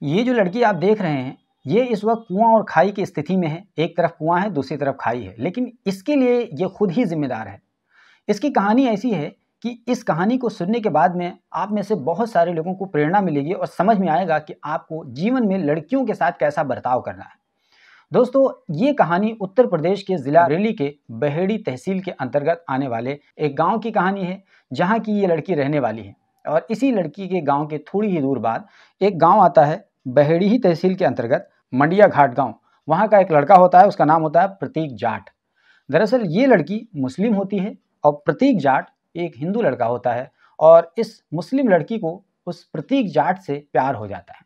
ये जो लड़की आप देख रहे हैं, ये इस वक्त कुआं और खाई की स्थिति में है। एक तरफ कुआं है, दूसरी तरफ खाई है, लेकिन इसके लिए ये खुद ही जिम्मेदार है। इसकी कहानी ऐसी है कि इस कहानी को सुनने के बाद में आप में से बहुत सारे लोगों को प्रेरणा मिलेगी और समझ में आएगा कि आपको जीवन में लड़कियों के साथ कैसा बर्ताव करना है। दोस्तों, ये कहानी उत्तर प्रदेश के जिला बरेली के बहेड़ी तहसील के अंतर्गत आने वाले एक गांव की कहानी है, जहां की ये लड़की रहने वाली है। और इसी लड़की के गांव के थोड़ी ही दूर बाद एक गांव आता है, बहेड़ी ही तहसील के अंतर्गत मंडिया घाट गांव। वहां का एक लड़का होता है, उसका नाम होता है प्रतीक जाट। दरअसल ये लड़की मुस्लिम होती है और प्रतीक जाट एक हिंदू लड़का होता है, और इस मुस्लिम लड़की को उस प्रतीक जाट से प्यार हो जाता है।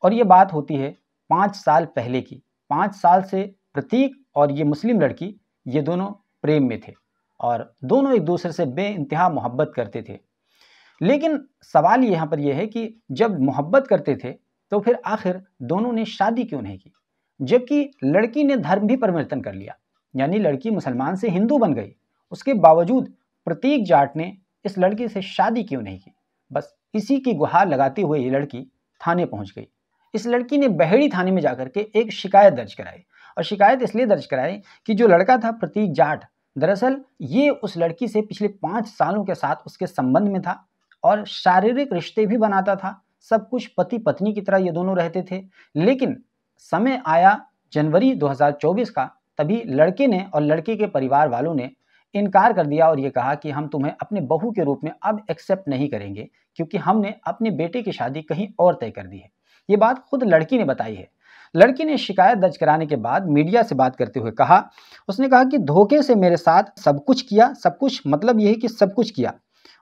और ये बात होती है 5 साल पहले की। 5 साल से प्रतीक और ये मुस्लिम लड़की, ये दोनों प्रेम में थे और दोनों एक दूसरे से बेइंतहा मोहब्बत करते थे। लेकिन सवाल यहाँ पर यह है कि जब मोहब्बत करते थे तो फिर आखिर दोनों ने शादी क्यों नहीं की, जबकि लड़की ने धर्म भी परिवर्तन कर लिया, यानी लड़की मुसलमान से हिंदू बन गई। उसके बावजूद प्रतीक जाट ने इस लड़की से शादी क्यों नहीं की। बस इसी की गुहार लगाते हुए ये लड़की थाने पहुंच गई। इस लड़की ने बहेड़ी थाने में जाकर के एक शिकायत दर्ज कराई, और शिकायत इसलिए दर्ज कराई कि जो लड़का था प्रतीक जाट, दरअसल ये उस लड़की से पिछले 5 सालों के साथ उसके संबंध में था और शारीरिक रिश्ते भी बनाता था। सब कुछ पति पत्नी की तरह ये दोनों रहते थे। लेकिन समय आया जनवरी 2024 का, तभी लड़के ने और लड़के के परिवार वालों ने इनकार कर दिया और ये कहा कि हम तुम्हें अपने बहू के रूप में अब एक्सेप्ट नहीं करेंगे, क्योंकि हमने अपने बेटे की शादी कहीं और तय कर दी है। ये बात खुद लड़की ने बताई है। लड़की ने शिकायत दर्ज कराने के बाद मीडिया से बात करते हुए कहा, उसने कहा कि धोखे से मेरे साथ सब कुछ किया, सब कुछ मतलब यही कि सब कुछ किया,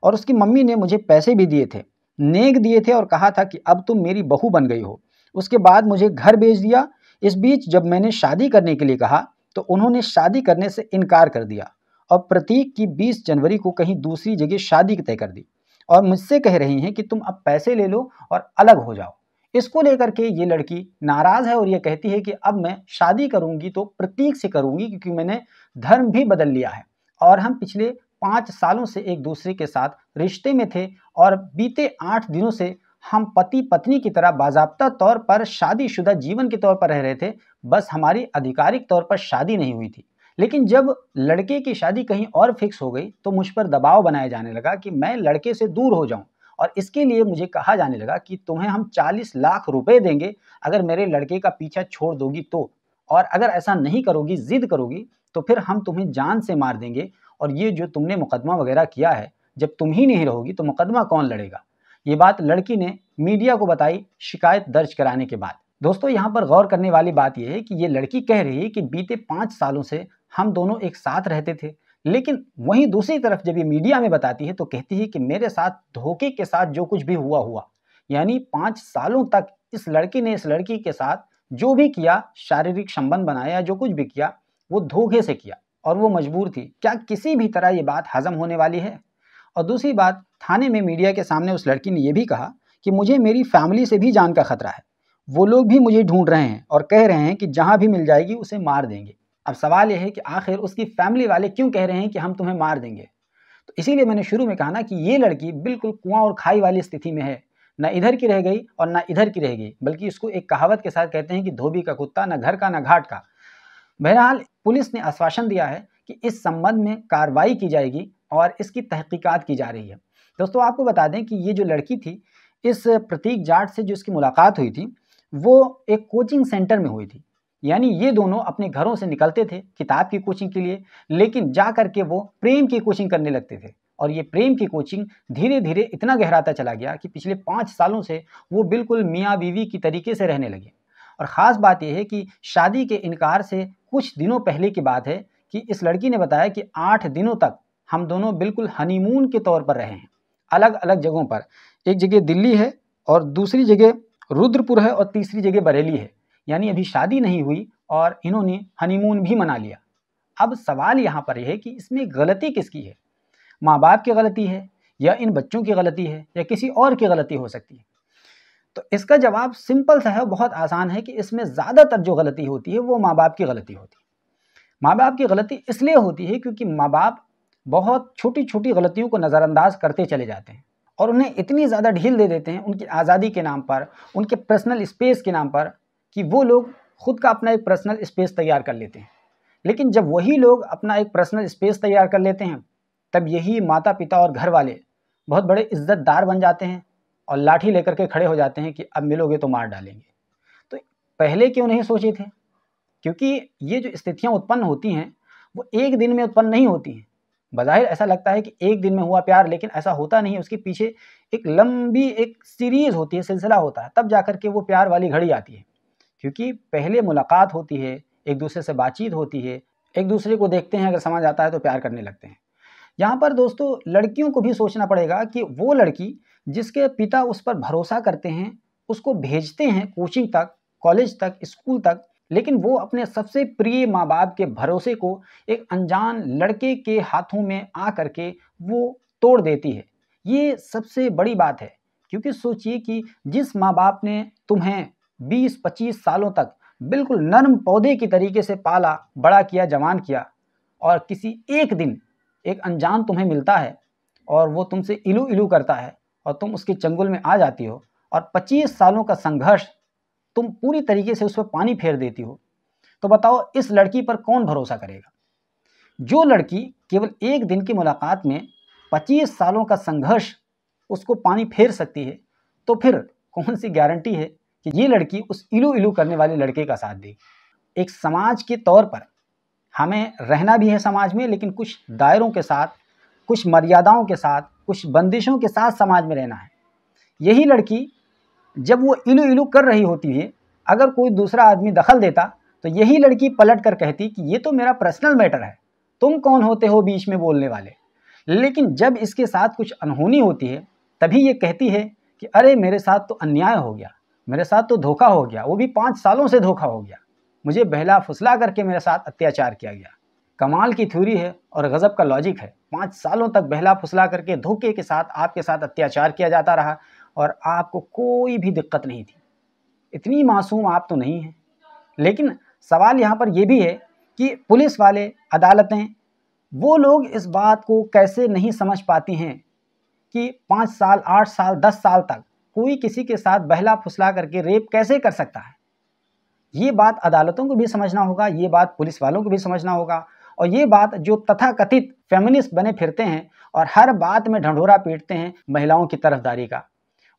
और उसकी मम्मी ने मुझे पैसे भी दिए थे, नेक दिए थे, और कहा था कि अब तुम मेरी बहू बन गई हो। उसके बाद मुझे घर भेज दिया। इस बीच जब मैंने शादी करने के लिए कहा तो उन्होंने शादी करने से इनकार कर दिया और प्रतीक की 20 जनवरी को कहीं दूसरी जगह शादी तय कर दी, और मुझसे कह रही हैं कि तुम अब पैसे ले लो और अलग हो जाओ। इसको लेकर के ये लड़की नाराज है और ये कहती है कि अब मैं शादी करूंगी तो प्रतीक से करूंगी, क्योंकि मैंने धर्म भी बदल लिया है और हम पिछले 5 सालों से एक दूसरे के साथ रिश्ते में थे और बीते 8 दिनों से हम पति पत्नी की तरह बाजाब्ता तौर पर शादीशुदा जीवन के तौर पर रह रहे थे। बस हमारी आधिकारिक तौर पर शादी नहीं हुई थी। लेकिन जब लड़के की शादी कहीं और फिक्स हो गई तो मुझ पर दबाव बनाया जाने लगा कि मैं लड़के से दूर हो जाऊं, और इसके लिए मुझे कहा जाने लगा कि तुम्हें हम 40 लाख रुपए देंगे अगर मेरे लड़के का पीछा छोड़ दोगी तो, और अगर ऐसा नहीं करोगी, जिद करोगी, तो फिर हम तुम्हें जान से मार देंगे। और ये जो तुमने मुकदमा वगैरह किया है, जब तुम ही नहीं रहोगी तो मुकदमा कौन लड़ेगा। ये बात लड़की ने मीडिया को बताई शिकायत दर्ज कराने के बाद। दोस्तों, यहाँ पर गौर करने वाली बात यह है कि ये लड़की कह रही है कि बीते 5 सालों से हम दोनों एक साथ रहते थे, लेकिन वहीं दूसरी तरफ जब ये मीडिया में बताती है तो कहती है कि मेरे साथ धोखे के साथ जो कुछ भी हुआ हुआ। यानी 5 सालों तक इस लड़की ने इस लड़की के साथ जो भी किया, शारीरिक संबंध बनाया, जो कुछ भी किया, वो धोखे से किया और वो मजबूर थी। क्या किसी भी तरह ये बात हजम होने वाली है। और दूसरी बात, थाने में मीडिया के सामने उस लड़की ने यह भी कहा कि मुझे मेरी फैमिली से भी जान का खतरा है, वो लोग भी मुझे ढूंढ रहे हैं और कह रहे हैं कि जहां भी मिल जाएगी उसे मार देंगे। अब सवाल यह है कि आखिर उसकी फैमिली वाले क्यों कह रहे हैं कि हम तुम्हें मार देंगे। तो इसीलिए मैंने शुरू में कहा ना कि ये लड़की बिल्कुल कुआं और खाई वाली स्थिति में है। ना इधर की रह गई और ना इधर की रह गई, बल्कि इसको एक कहावत के साथ कहते हैं कि धोबी का कुत्ता, ना घर का ना घाट का। बहरहाल पुलिस ने आश्वासन दिया है कि इस संबंध में कार्रवाई की जाएगी और इसकी तहकीकात की जा रही है। दोस्तों, आपको बता दें कि ये जो लड़की थी, इस प्रतीक जाट से जो इसकी मुलाकात हुई थी वो एक कोचिंग सेंटर में हुई थी। यानी ये दोनों अपने घरों से निकलते थे किताब की कोचिंग के लिए, लेकिन जा करके वो प्रेम की कोचिंग करने लगते थे। और ये प्रेम की कोचिंग धीरे धीरे इतना गहराता चला गया कि पिछले 5 सालों से वो बिल्कुल मियाँ बीवी की तरीके से रहने लगे। और ख़ास बात यह है कि शादी के इनकार से कुछ दिनों पहले की बात है कि इस लड़की ने बताया कि 8 दिनों तक हम दोनों बिल्कुल हनीमून के तौर पर रहे हैं, अलग अलग जगहों पर। एक जगह दिल्ली है और दूसरी जगह रुद्रपुर है और तीसरी जगह बरेली है। यानी अभी शादी नहीं हुई और इन्होंने हनीमून भी मना लिया। अब सवाल यहाँ पर यह है कि इसमें गलती किसकी है। माँ बाप की गलती है, या इन बच्चों की गलती है, या किसी और की गलती हो सकती है। तो इसका जवाब सिंपल सा है, बहुत आसान है कि इसमें ज़्यादातर जो गलती होती है वो माँ बाप की गलती होती है। माँ बाप की गलती इसलिए होती है क्योंकि माँ बाप बहुत छोटी छोटी गलतियों को नज़रअंदाज करते चले जाते हैं और उन्हें इतनी ज़्यादा ढील दे देते हैं उनकी आज़ादी के नाम पर, उनके पर्सनल स्पेस के नाम पर, कि वो लोग खुद का अपना एक पर्सनल स्पेस तैयार कर लेते हैं। लेकिन जब वही लोग अपना एक पर्सनल स्पेस तैयार कर लेते हैं, तब यही माता पिता और घर वाले बहुत बड़े इज्जतदार बन जाते हैं और लाठी लेकर के खड़े हो जाते हैं कि अब मिलोगे तो मार डालेंगे। तो पहले क्यों नहीं सोचे थे? क्योंकि ये जो स्थितियाँ उत्पन्न होती हैं वो एक दिन में उत्पन्न नहीं होती हैं। बज़ाहिर ऐसा लगता है कि एक दिन में हुआ प्यार, लेकिन ऐसा होता नहीं है। उसके पीछे एक लंबी एक सीरीज़ होती है, सिलसिला होता है, तब जाकर के वो प्यार वाली घड़ी आती है। क्योंकि पहले मुलाकात होती है, एक दूसरे से बातचीत होती है, एक दूसरे को देखते हैं, अगर समझ आता है तो प्यार करने लगते हैं। यहाँ पर दोस्तों लड़कियों को भी सोचना पड़ेगा कि वो लड़की जिसके पिता उस पर भरोसा करते हैं, उसको भेजते हैं कोचिंग तक, कॉलेज तक, स्कूल तक, लेकिन वो अपने सबसे प्रिय माँ बाप के भरोसे को एक अनजान लड़के के हाथों में आ करके वो तोड़ देती है। ये सबसे बड़ी बात है। क्योंकि सोचिए कि जिस माँ बाप ने तुम्हें 20-25 सालों तक बिल्कुल नर्म पौधे की तरीके से पाला, बड़ा किया, जवान किया, और किसी एक दिन एक अनजान तुम्हें मिलता है और वो तुमसे इलू इलू करता है और तुम उसके चंगुल में आ जाती हो, और 25 सालों का संघर्ष तुम पूरी तरीके से उस पर पानी फेर देती हो, तो बताओ इस लड़की पर कौन भरोसा करेगा? जो लड़की केवल एक दिन की मुलाकात में 25 सालों का संघर्ष उसको पानी फेर सकती है, तो फिर कौन सी गारंटी है कि ये लड़की उस इलू इलू करने वाले लड़के का साथ देगी? एक समाज के तौर पर हमें रहना भी है समाज में, लेकिन कुछ दायरों के साथ, कुछ मर्यादाओं के साथ, कुछ बंदिशों के साथ समाज में रहना है। यही लड़की जब वो इलू इलू कर रही होती है, अगर कोई दूसरा आदमी दखल देता तो यही लड़की पलट कर कहती कि ये तो मेरा पर्सनल मैटर है, तुम कौन होते हो बीच में बोलने वाले। लेकिन जब इसके साथ कुछ अनहोनी होती है, तभी ये कहती है कि अरे मेरे साथ तो अन्याय हो गया, मेरे साथ तो धोखा हो गया, वो भी 5 सालों से धोखा हो गया, मुझे बहला फुसला करके मेरे साथ अत्याचार किया गया। कमाल की थ्योरी है और गज़ब का लॉजिक है। 5 सालों तक बहला फुसला करके धोखे के साथ आपके साथ अत्याचार किया जाता रहा और आपको कोई भी दिक्कत नहीं थी। इतनी मासूम आप तो नहीं हैं। लेकिन सवाल यहाँ पर यह भी है कि पुलिस वाले, अदालतें, वो लोग इस बात को कैसे नहीं समझ पाती हैं कि 5 साल, 8 साल, 10 साल तक कोई किसी के साथ बहला फुसला करके रेप कैसे कर सकता है। ये बात अदालतों को भी समझना होगा, ये बात पुलिस वालों को भी समझना होगा, और ये बात जो तथाकथित फेमिनिस्ट बने फिरते हैं और हर बात में ढंढोरा पीटते हैं महिलाओं की तरफदारी का,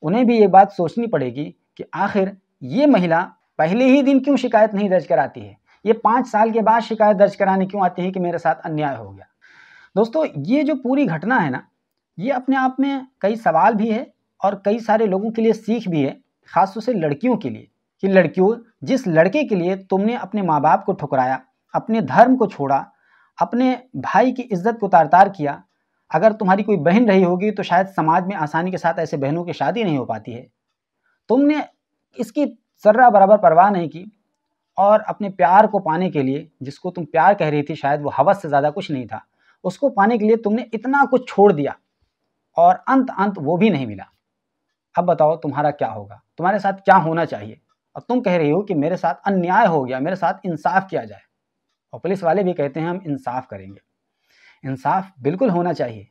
उन्हें भी ये बात सोचनी पड़ेगी कि आखिर ये महिला पहले ही दिन क्यों शिकायत नहीं दर्ज कराती है, ये 5 साल के बाद शिकायत दर्ज कराने क्यों आती है कि मेरे साथ अन्याय हो गया। दोस्तों ये जो पूरी घटना है ना, ये अपने आप में कई सवाल भी है और कई सारे लोगों के लिए सीख भी है, खासतौर से लड़कियों के लिए, कि लड़कियों, जिस लड़के के लिए तुमने अपने माँ बाप को ठुकराया, अपने धर्म को छोड़ा, अपने भाई की इज्जत को तार-तार किया, अगर तुम्हारी कोई बहन रही होगी तो शायद समाज में आसानी के साथ ऐसे बहनों की शादी नहीं हो पाती है, तुमने इसकी ज़र्रा बराबर परवाह नहीं की और अपने प्यार को पाने के लिए, जिसको तुम प्यार कह रही थी, शायद वो हवस से ज़्यादा कुछ नहीं था, उसको पाने के लिए तुमने इतना कुछ छोड़ दिया और अंत वो भी नहीं मिला। अब बताओ तुम्हारा क्या होगा, तुम्हारे साथ क्या होना चाहिए? और तुम कह रही हो कि मेरे साथ अन्याय हो गया, मेरे साथ इंसाफ किया जाए। और पुलिस वाले भी कहते हैं हम इंसाफ करेंगे। इंसाफ बिल्कुल होना चाहिए,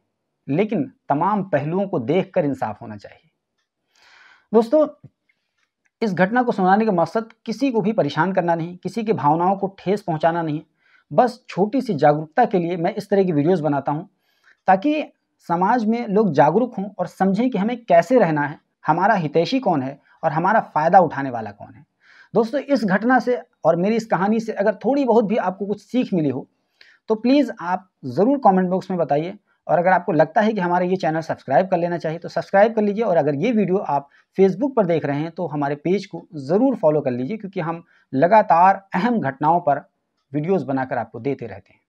लेकिन तमाम पहलुओं को देखकर इंसाफ होना चाहिए। दोस्तों इस घटना को सुनाने का मकसद किसी को भी परेशान करना नहीं, किसी की भावनाओं को ठेस पहुंचाना नहीं, बस छोटी सी जागरूकता के लिए मैं इस तरह की वीडियोस बनाता हूं, ताकि समाज में लोग जागरूक हों और समझें कि हमें कैसे रहना है, हमारा हितैषी कौन है और हमारा फ़ायदा उठाने वाला कौन है। दोस्तों इस घटना से और मेरी इस कहानी से अगर थोड़ी बहुत भी आपको कुछ सीख मिली हो तो प्लीज़ आप ज़रूर कमेंट बॉक्स में बताइए, और अगर आपको लगता है कि हमारा ये चैनल सब्सक्राइब कर लेना चाहिए तो सब्सक्राइब कर लीजिए, और अगर ये वीडियो आप फेसबुक पर देख रहे हैं तो हमारे पेज को ज़रूर फॉलो कर लीजिए, क्योंकि हम लगातार अहम घटनाओं पर वीडियोज़ बनाकर आपको देते रहते हैं।